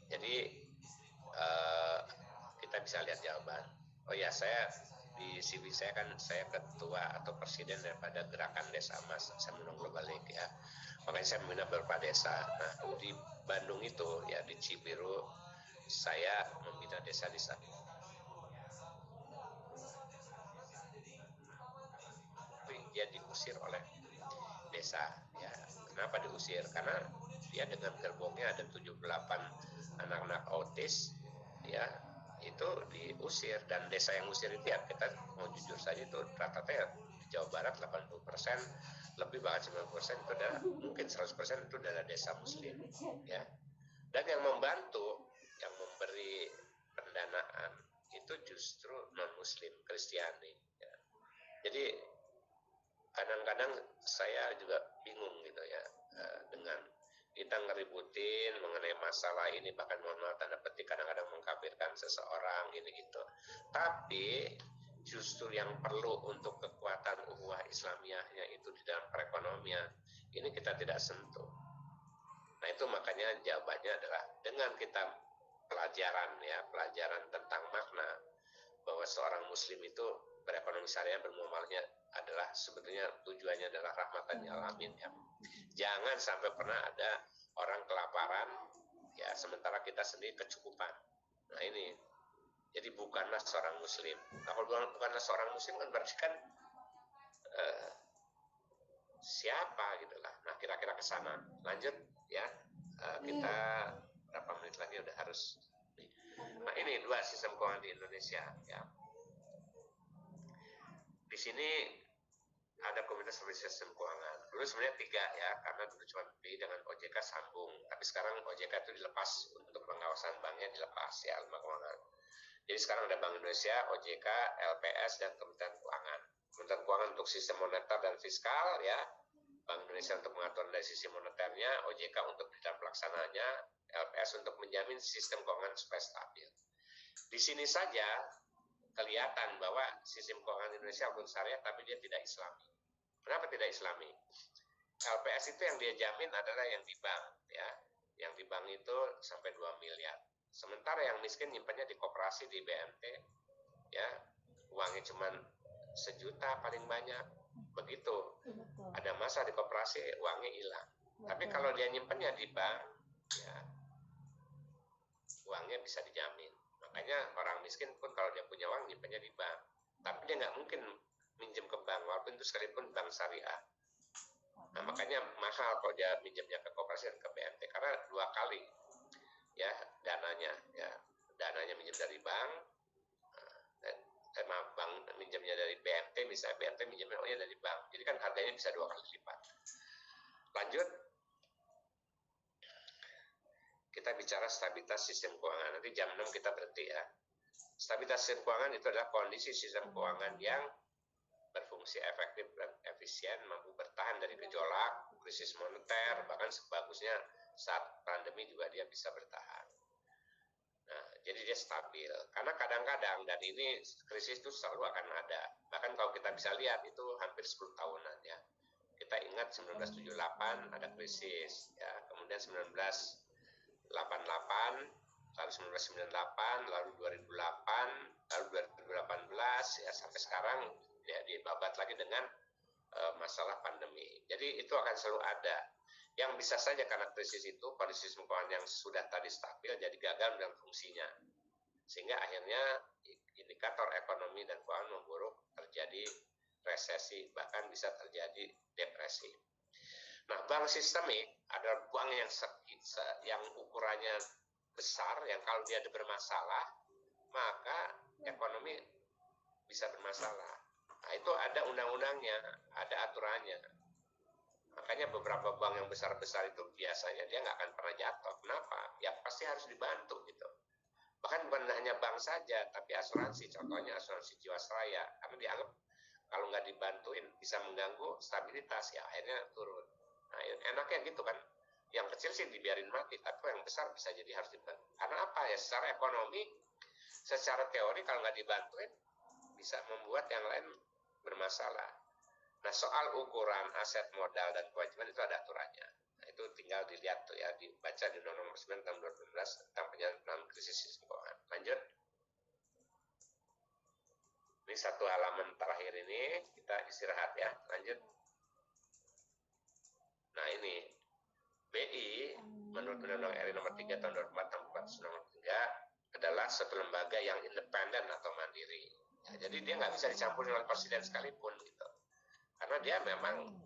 Jadi kita bisa lihat jawaban. Oh ya, saya di CV saya kan saya ketua atau presiden daripada gerakan desa emas Semenung Global League ya. Makanya saya membina beberapa desa. Nah di Bandung itu ya di Cibiru saya membina desa di sana. Dia diusir oleh desa ya. Kenapa diusir? Karena dia dengan gerbongnya ada 78 anak-anak autis ya, itu diusir. Dan desa yang usir itu ya kita mau jujur saja itu rata-rata di Jawa Barat 80% lebih, bahkan 90% itu adalah, mungkin 100% itu adalah desa muslim ya. Dan yang membantu, yang memberi pendanaan itu justru non muslim, Kristiani ya. Jadi kadang-kadang saya juga bingung gitu ya, dengan kita ngeributin mengenai masalah ini, bahkan mohon maaf tanda petik kadang-kadang mengkafirkan seseorang ini gitu. Tapi justru yang perlu untuk kekuatan ukhuwah Islamiyahnya itu di dalam perekonomian ini kita tidak sentuh. Nah itu makanya jawabannya adalah dengan kita pelajaran ya, pelajaran tentang makna bahwa seorang muslim itu berekonomi syariah, bermuamalahnya adalah sebetulnya tujuannya adalah rahmatan lil alamin ya. Jangan sampai pernah ada orang kelaparan ya sementara kita sendiri kecukupan. Nah ini jadi bukanlah seorang muslim. Nah, kalau bukanlah seorang muslim kan berarti kan siapa gitu lah. Nah, kira-kira ke sana. Lanjut ya. Kita berapa menit lagi udah harus. Nah, ini 2 sistem keuangan di Indonesia ya. Di sini ada Komunitas Stabilitas Sistem Keuangan. Dulu sebenarnya 3 ya, karena dulu cuma BI dengan OJK sambung. Tapi sekarang OJK itu dilepas untuk pengawasan banknya, dilepas ya, lembaga keuangan. Jadi sekarang ada Bank Indonesia, OJK, LPS, dan Kementerian Keuangan. Kementerian Keuangan untuk sistem moneter dan fiskal ya. Bank Indonesia untuk mengatur dari sisi moneternya, OJK untuk bidang pelaksanaannya, LPS untuk menjamin sistem keuangan supaya stabil. Di sini saja kelihatan bahwa sistem keuangan Indonesia walaupun syariah tapi dia tidak Islami. Kenapa tidak Islami? LPS itu yang dia jamin adalah yang di bank ya. Yang di bank itu sampai 2 miliar. Sementara yang miskin nyimpannya di koperasi, di BMT ya. Uangnya cuma 1 juta paling banyak. Begitu. Ada masa di koperasi uangnya hilang. Tapi kalau dia nyimpannya di bank ya, uangnya bisa dijamin. Makanya orang miskin pun kalau dia punya uang nyimpannya di bank. Tapi dia nggak mungkin minjem ke bank, walaupun itu sekalipun bank syariah. Nah, makanya mahal kalau dia minjemnya ke koperasi dan ke BMT, karena 2 kali ya dananya ya. Dananya minjem dari bank, bank minjemnya dari BMT, misalnya BMT minjemnya dari bank. Jadi kan harganya bisa 2 kali lipat. Lanjut. Kita bicara stabilitas sistem keuangan. Nanti jam 6 kita berhenti ya. Stabilitas sistem keuangan itu adalah kondisi sistem keuangan yang berfungsi efektif dan efisien, mampu bertahan dari gejolak, krisis moneter, bahkan sebagusnya saat pandemi juga dia bisa bertahan. Nah, jadi dia stabil. Karena kadang-kadang, dan ini krisis itu selalu akan ada. Bahkan kalau kita bisa lihat itu hampir 10 tahunan ya. Kita ingat 1978 ada krisis ya, kemudian 1988, lalu 1998, lalu 2008, lalu 2018 ya, sampai sekarang ya dibabat lagi dengan masalah pandemi. Jadi itu akan selalu ada. Yang bisa saja karena krisis itu kondisi sistem keuangan yang sudah tadi stabil jadi gagal dalam fungsinya. Sehingga akhirnya indikator ekonomi dan keuangan memburuk, terjadi resesi, bahkan bisa terjadi depresi. Nah, bank sistemik adalah bank yang ukurannya besar, yang kalau dia ada bermasalah, maka ekonomi bisa bermasalah. Nah, itu ada undang-undangnya, ada aturannya. Makanya beberapa bank yang besar-besar itu biasanya dia nggak akan pernah jatuh. Kenapa? Ya pasti harus dibantu gitu. Bahkan bukan hanya bank saja, tapi asuransi. Contohnya asuransi Jiwasraya. Karena dianggap kalau nggak dibantuin bisa mengganggu stabilitas, ya akhirnya turun. Nah, enaknya gitu kan. Yang kecil sih dibiarin mati, tapi yang besar bisa jadi harus dibantu. Karena apa ya? Secara ekonomi, secara teori kalau nggak dibantuin, bisa membuat yang lain bermasalah. Nah, soal ukuran aset modal dan kewajiban itu ada aturannya. Nah, itu tinggal dilihat tuh ya, dibaca di Undang-Undang Nomor 9 tahun 2012 tentang penanganan krisis sistem keuangan. Lanjut. Ini 1 halaman terakhir ini, kita istirahat ya. Lanjut. Nah, ini BI menurut Undang-Undang RI Nomor 3 tahun 2004 tentang Undang-Undang 3 adalah suatu lembaga yang independen atau mandiri. Ya, jadi dia nggak bisa dicampur oleh presiden sekalipun gitu. Karena dia memang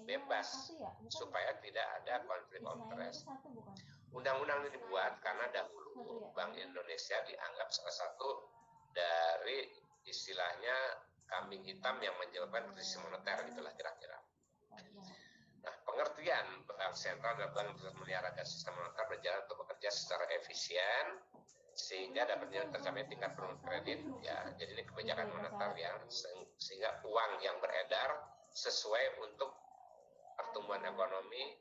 bebas supaya tidak ada konflik of interest. Undang-undang ini dibuat karena dahulu Bank Indonesia dianggap salah satu dari istilahnya kambing hitam yang menyebabkan krisis moneter, gitulah kira-kira. Nah, pengertian bank sentral dan bank yang memelihara sistem moneter berjalan untuk bekerja secara efisien sehingga dapat tercapai tingkat penurunan kredit ya. Jadi ini kebijakan moneter yang sehingga uang yang beredar sesuai untuk pertumbuhan ekonomi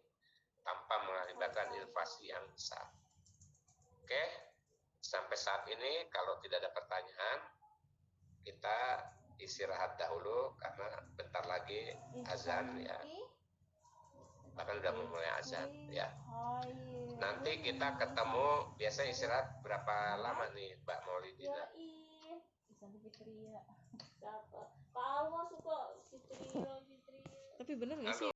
tanpa mengakibatkan inflasi yang besar. Oke, sampai saat ini kalau tidak ada pertanyaan kita istirahat dahulu karena bentar lagi azan ya. Bahkan udah mulai azan ya. Nanti kita ketemu, biasanya istirahat berapa lama nih Mbak Maulidina? Tapi bener nggak sih?